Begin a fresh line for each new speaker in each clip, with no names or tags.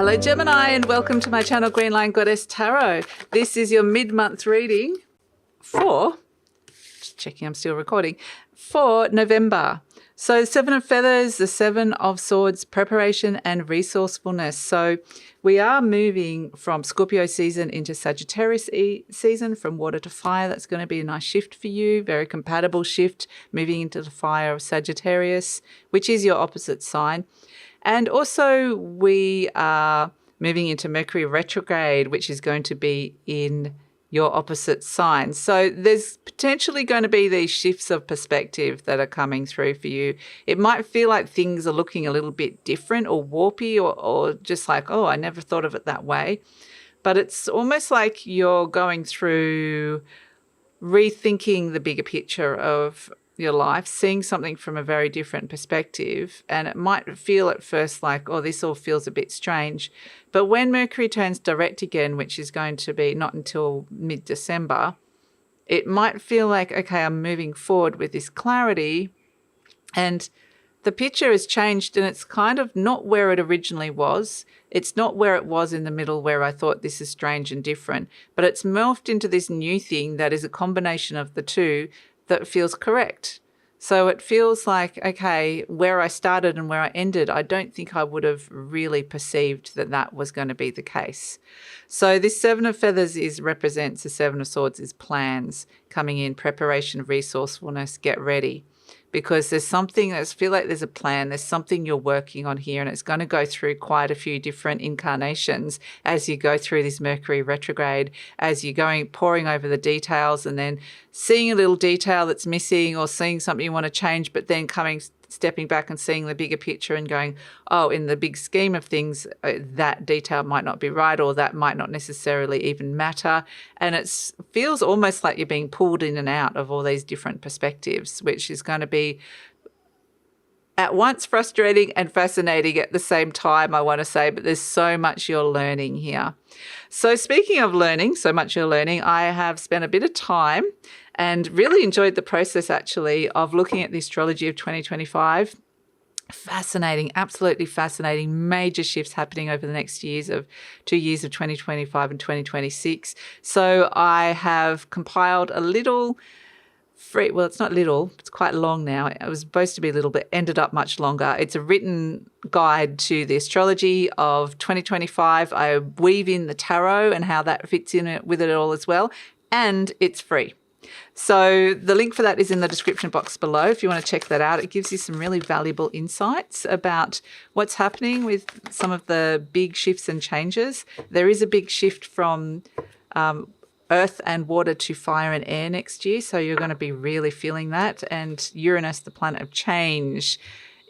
Hello Gemini and welcome to my channel GreenLion Goddess Tarot. This is your mid-month reading for, just checking I'm still recording, for November. So 7 of Feathers, the 7 of Swords, preparation and resourcefulness. So we are moving from Scorpio season into Sagittarius season, from water to fire. That's going to be a nice shift for you, very compatible shift, moving into the fire of Sagittarius, which is your opposite sign. And also we are moving into Mercury retrograde, which is going to be in your opposite sign. So there's potentially going to be these shifts of perspective that are coming through for you. It might feel like things are looking a little bit different or warpy or just like, oh, I never thought of it that way. But it's almost like you're going through rethinking the bigger picture of your life, seeing something from a very different perspective, and it might feel at first like, oh, this all feels a bit strange. But when Mercury turns direct again, which is going to be not until mid-December, it might feel like, okay, I'm moving forward with this clarity and the picture has changed and it's kind of not where it originally was. It's not where it was in the middle where I thought this is strange and different, but it's morphed into this new thing that is a combination of the two that feels correct. So it feels like, okay, where I started and where I ended, I don't think I would have really perceived that that was going to be the case. So this 7 of Feathers represents the 7 of Swords is plans coming in, preparation, resourcefulness, get ready. Because there's something that feel like there's a plan, there's something you're working on here, and it's going to go through quite a few different incarnations as you go through this Mercury retrograde, as you're pouring over the details and then seeing a little detail that's missing or seeing something you want to change, but then stepping back and seeing the bigger picture and going, oh, in the big scheme of things, that detail might not be right or that might not necessarily even matter. And it feels almost like you're being pulled in and out of all these different perspectives, which is going to be at once frustrating and fascinating at the same time, I want to say, but there's so much you're learning here. So speaking of learning, so much you're learning, I have spent a bit of time and really enjoyed the process actually of looking at the astrology of 2025. Fascinating, absolutely fascinating, major shifts happening over the next 2 years of 2025 and 2026. So I have compiled a little well, it's not little, it's quite long now. It was supposed to be little, but ended up much longer. It's a written guide to the astrology of 2025. I weave in the tarot and how that fits in with it all as well, and it's free. So the link for that is in the description box below if you want to check that out. It gives you some really valuable insights about what's happening with some of the big shifts and changes. There is a big shift from earth and water to fire and air next year, so you're going to be really feeling that. And Uranus, the planet of change,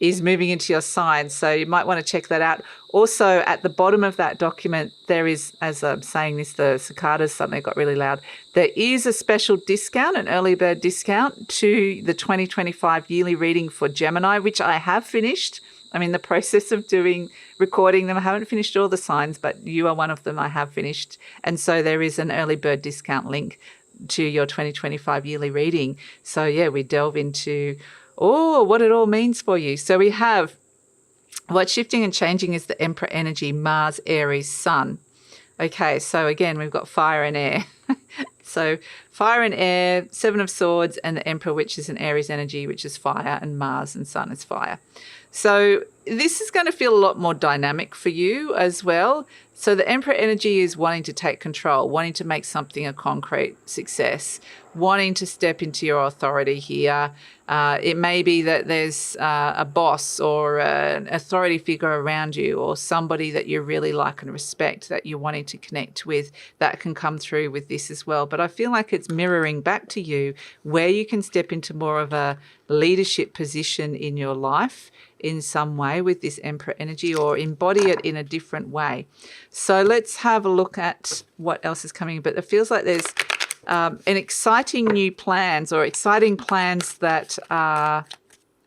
is moving into your sign, so you might want to check that out. Also, at the bottom of that document, there is, as I'm saying this, the cicadas suddenly got really loud, there is a special discount, an early bird discount to the 2025 yearly reading for Gemini, which I have finished. I'm in the process of recording them. I haven't finished all the signs, but you are one of them I have finished. And so there is an early bird discount link to your 2025 yearly reading. So yeah, we delve into what it all means for you. So we have what's shifting and changing is the Emperor energy, Mars, Aries, Sun. Okay, so again, we've got fire and air. So fire and air, 7 of Swords, and the Emperor, which is an Aries energy, which is fire, and Mars and Sun is fire. So this is going to feel a lot more dynamic for you as well. So the Emperor energy is wanting to take control, wanting to make something a concrete success, wanting to step into your authority here. It may be that there's a boss or an authority figure around you or somebody that you really like and respect that you're wanting to connect with that can come through with this as well. But I feel like it's mirroring back to you where you can step into more of a leadership position in your life in some way with this Emperor energy or embody it in a different way. So let's have a look at what else is coming. But it feels like there's an exciting new plans or exciting plans that are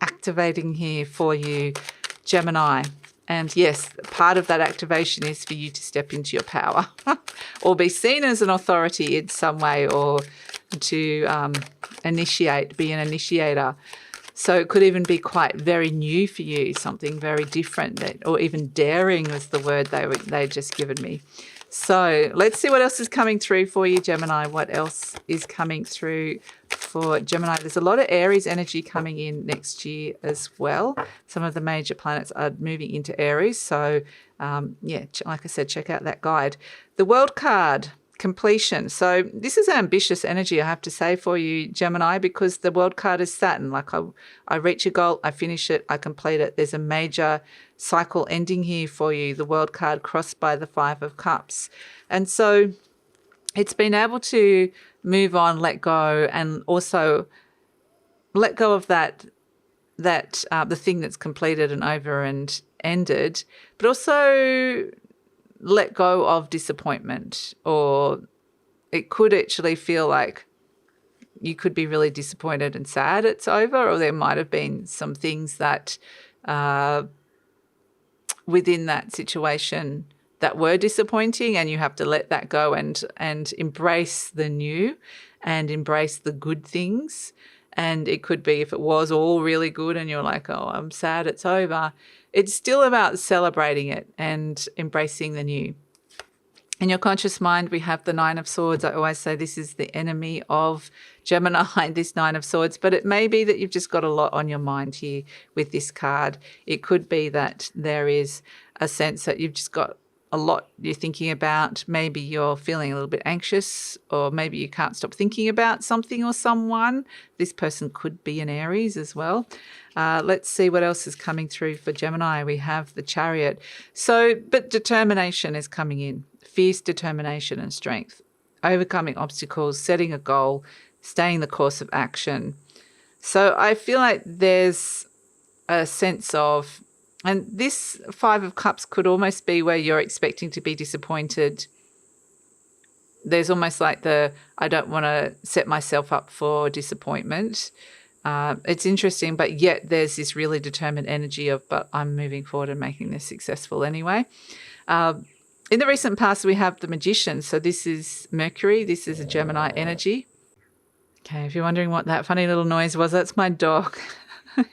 activating here for you, Gemini. And yes, part of that activation is for you to step into your power or be seen as an authority in some way or to be an initiator. So it could even be quite very new for you, something very different, or even daring was the word they just given me. So let's see what else is coming through for you, Gemini. What else is coming through for Gemini? There's a lot of Aries energy coming in next year as well. Some of the major planets are moving into Aries. So, yeah, like I said, check out that guide. The World card, completion. So this is ambitious energy, I have to say, for you, Gemini, because the World card is Saturn. Like I reach a goal, I finish it, I complete it. There's a major cycle ending here for you. The World card crossed by the Five of Cups. And so it's been able to move on, let go, and also let go of that the thing that's completed and over and ended, but also let go of disappointment. Or it could actually feel like you could be really disappointed and sad it's over, or there might have been some things that within that situation that were disappointing, and you have to let that go and embrace the new and embrace the good things. And it could be, if it was all really good and you're like, oh, I'm sad it's over, it's still about celebrating it and embracing the new. In your conscious mind, we have the Nine of Swords. I always say this is the enemy of Gemini, this Nine of Swords, but it may be that you've just got a lot on your mind here with this card. It could be that there is a sense that you've just got a lot you're thinking about. Maybe you're feeling a little bit anxious, or maybe you can't stop thinking about something or someone. This person could be an Aries as well. Let's see what else is coming through for Gemini. We have the Chariot. So, but determination is coming in. Fierce determination and strength. Overcoming obstacles, setting a goal, staying the course of action. So I feel like there's a sense of, and this Five of Cups could almost be where you're expecting to be disappointed. There's almost like I don't want to set myself up for disappointment. It's interesting, but yet there's this really determined energy of, but I'm moving forward and making this successful anyway. In the recent past, we have the Magician. So this is Mercury. This is a Gemini energy. Okay, if you're wondering what that funny little noise was, that's my dog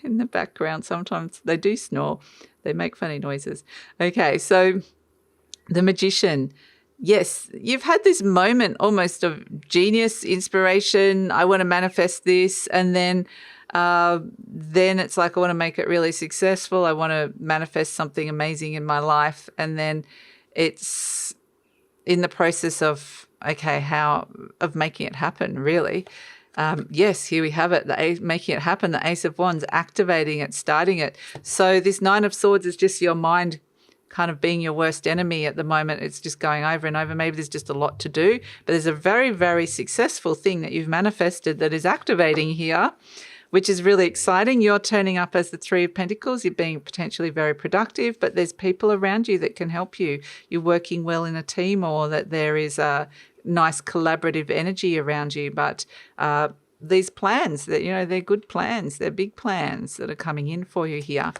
in the background. Sometimes they do snore. They make funny noises. Okay, so the Magician. Yes, you've had this moment almost of genius, inspiration. I want to manifest this. And then it's like, I want to make it really successful. I want to manifest something amazing in my life. And then it's in the process of, okay, of making it happen, really. Yes, here we have it, making it happen, the Ace of Wands, activating it, starting it. So this Nine of Swords is just your mind kind of being your worst enemy at the moment. It's just going over and over. Maybe there's just a lot to do, but there's a very, very successful thing that you've manifested that is activating here, which is really exciting. You're turning up as the Three of Pentacles. You're being potentially very productive, but there's people around you that can help you. You're working well in a team, or that there is a nice collaborative energy around you. But these plans, that they're good plans. They're big plans that are coming in for you here.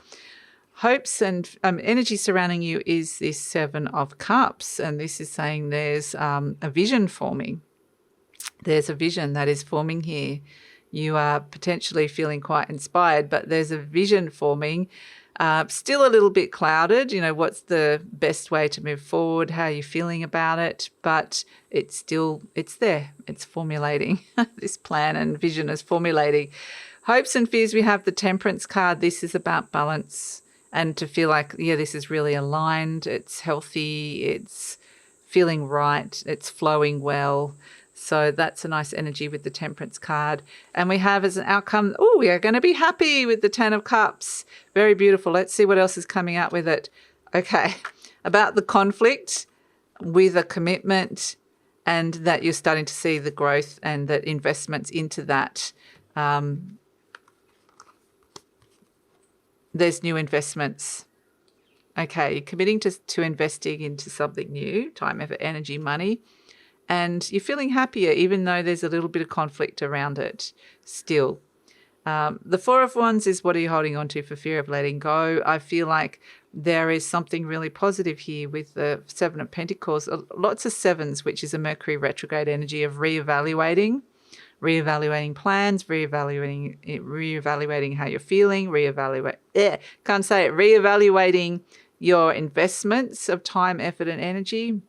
Hopes and energy surrounding you is this Seven of Cups, and this is saying there's a vision forming. There's a vision that is forming here. You are potentially feeling quite inspired, but there's a vision forming. Still a little bit clouded. What's the best way to move forward? How are you feeling about it? But it's there. It's formulating. This plan and vision is formulating. Hopes and fears, we have the Temperance card. This is about balance, and to feel like, yeah, this is really aligned. It's healthy. It's feeling right. It's flowing well. So that's a nice energy with the Temperance card. And we have as an outcome, we are going to be happy with the Ten of Cups. Very beautiful. Let's see what else is coming out with it. Okay, about the conflict with a commitment, and that you're starting to see the growth and that investments into that. There's new investments. Okay, you're committing to investing into something new, time, effort, energy, money. And you're feeling happier, even though there's a little bit of conflict around it still. The Four of Wands is, what are you holding on to for fear of letting go? I feel like there is something really positive here with the Seven of Pentacles. Lots of sevens, which is a Mercury retrograde energy of reevaluating, reevaluating plans, reevaluating how you're feeling, reevaluating your investments of time, effort, and energy.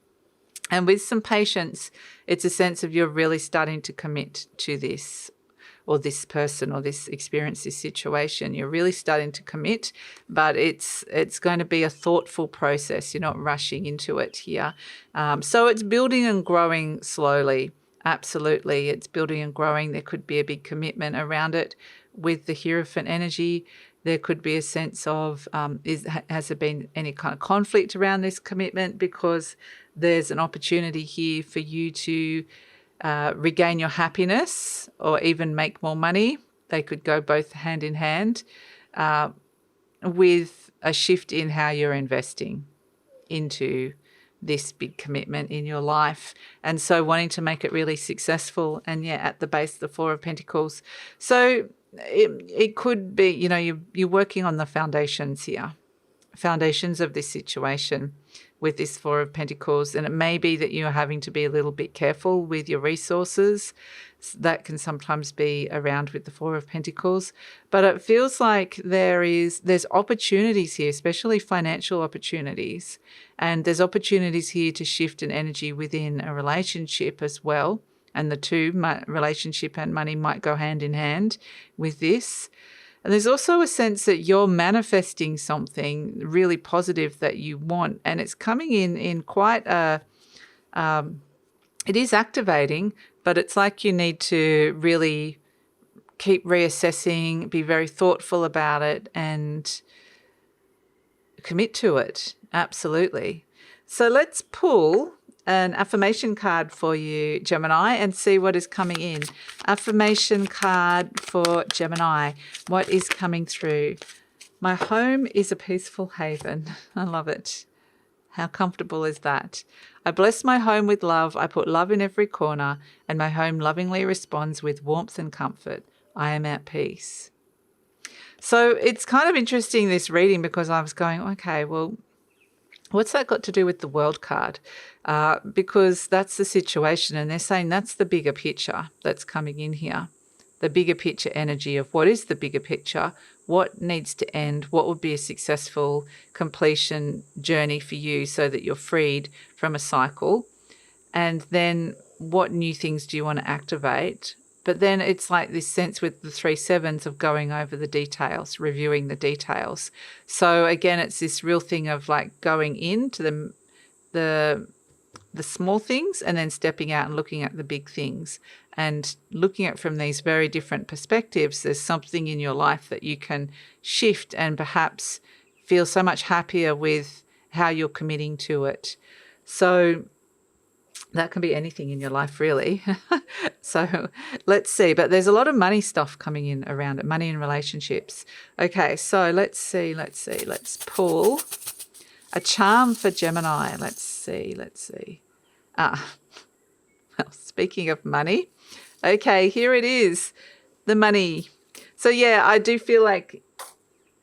And with some patience, it's a sense of you're really starting to commit to this, or this person, or this experience, this situation. You're really starting to commit, but it's going to be a thoughtful process. You're not rushing into it here. So it's building and growing slowly. Absolutely. It's building and growing. There could be a big commitment around it. With the Hierophant energy, there could be a sense of, has there been any kind of conflict around this commitment? Because there's an opportunity here for you to regain your happiness or even make more money. They could go both hand in hand with a shift in how you're investing into this big commitment in your life. And so wanting to make it really successful. And yeah, at the base, the Four of Pentacles. So it could be, you're working on the foundations here, foundations of this situation with this Four of Pentacles. And it may be that you're having to be a little bit careful with your resources. That can sometimes be around with the Four of Pentacles. But it feels like there's opportunities here, especially financial opportunities. And there's opportunities here to shift an energy within a relationship as well. And the two, relationship and money, might go hand in hand with this. And there's also a sense that you're manifesting something really positive that you want. And it's coming in quite it is activating, but it's like you need to really keep reassessing, be very thoughtful about it, and commit to it. Absolutely. So let's pull an affirmation card for you, Gemini, and see what is coming in. Affirmation card for Gemini. What is coming through? My home is a peaceful haven. I love it. How comfortable is that? I bless my home with love. I put love in every corner, and my home lovingly responds with warmth and comfort. I am at peace. So it's kind of interesting, this reading, because I was going, okay, well, what's that got to do with the World card? Because that's the situation, and they're saying that's the bigger picture that's coming in here. The bigger picture energy of what is the bigger picture, what needs to end, what would be a successful completion journey for you so that you're freed from a cycle, and then what new things do you want to activate? But then it's like this sense with the 3 sevens of going over the details, reviewing the details. So again, it's this real thing of like going into the small things and then stepping out and looking at the big things and looking at from these very different perspectives. There's something in your life that you can shift and perhaps feel so much happier with how you're committing to it. So that can be anything in your life, really. So let's see. But there's a lot of money stuff coming in around it, money and relationships. Okay, so let's see. Let's pull a charm for Gemini. Let's see. Well, speaking of money. Okay, here it is, the money. So yeah, I do feel like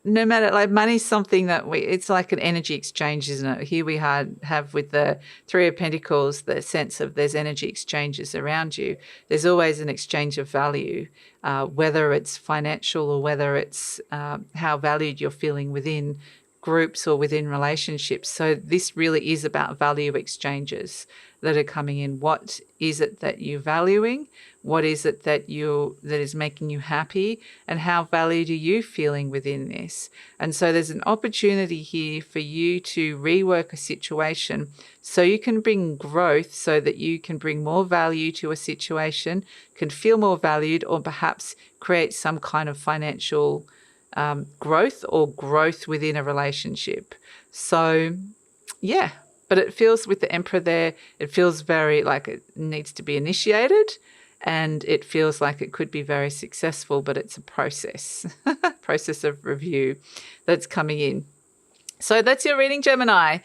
no matter, like, money's something that it's like an energy exchange, isn't it? Here we have with the Three of Pentacles, the sense of there's energy exchanges around you. There's always an exchange of value, whether it's financial or whether it's how valued you're feeling within groups or within relationships. So this really is about value exchanges that are coming in. What is it that you're valuing? What is it that is making you happy? And how valued are you feeling within this? And so there's an opportunity here for you to rework a situation so you can bring growth, so that you can bring more value to a situation, can feel more valued, or perhaps create some kind of financial growth or growth within a relationship. So yeah, but it feels with the Emperor there, it feels very like it needs to be initiated, and it feels like it could be very successful, but it's a process, process of review that's coming in. So that's your reading, Gemini.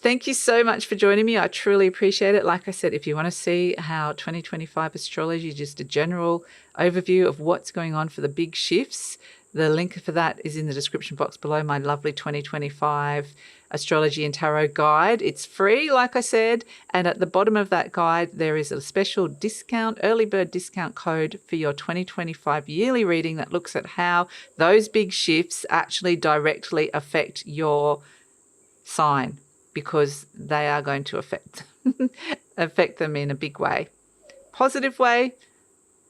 Thank you so much for joining me. I truly appreciate it. Like I said, if you want to see how 2025 astrology, just a general overview of what's going on for the big shifts, The link for that is in the description box below, my lovely 2025 Astrology and Tarot guide. It's free, like I said, and at the bottom of that guide, there is a special discount, early bird discount code for your 2025 yearly reading that looks at how those big shifts actually directly affect your sign, because they are going to affect them in a big way. Positive way,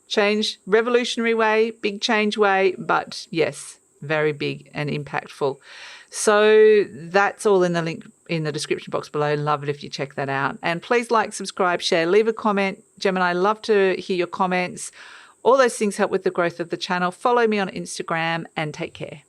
change, revolutionary way, big change way, but yes, very big and impactful. So that's all in the link in the description box below. Love it if you check that out. And please like, subscribe, share, leave a comment. Gemini, love to hear your comments. All those things help with the growth of the channel. Follow me on Instagram and take care.